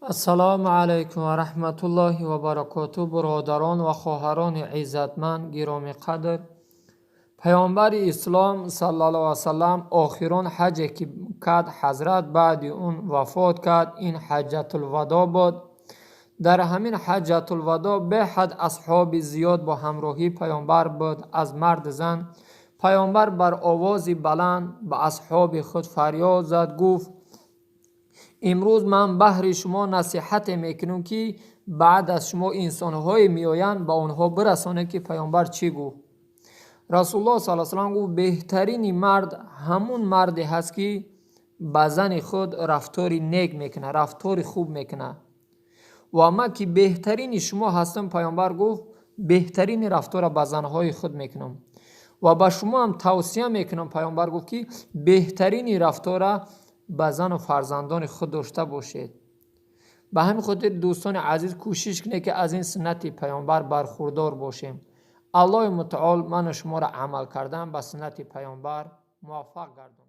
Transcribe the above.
السلام علیکم و رحمت الله و برکاته. برادران و خواهران عزتمند گرامی قدر، پیامبر اسلام صلی الله علیه و سلم آخرین حجی که کرد حضرت بعد اون وفات کرد، این حجت الوداع بود. در همین حجت الوداع به حد اصحاب زیاد با همراهی پیامبر بود، از مرد زن. پیامبر بر آواز بلند به اصحاب خود فریاد زد، گفت امروز من بهر شما نصیحت میکنم که بعد از شما انسان‌های میآیند، با آنها برسانه که پیامبر چی گفت. رسول الله صلی الله علیه و سلم گفت بهترین مرد همون مردی هست که با زن خود رفتاری نیک میکنه، رفتاری خوب میکنه. و ما که بهترین شما هستم، پیامبر گفت بهترین رفتار با زنهای خود میکنم و با شما هم توصیه میکنم. پیامبر گفت که بهترین رفتار با زن و فرزندان خود داشته باشید. به همین خاطر دوستان عزیز کوشش کنید که از این سنت پیامبر برخوردار باشیم. الله متعال من و شما را عمل کردن به سنت پیامبر موفق گرداند.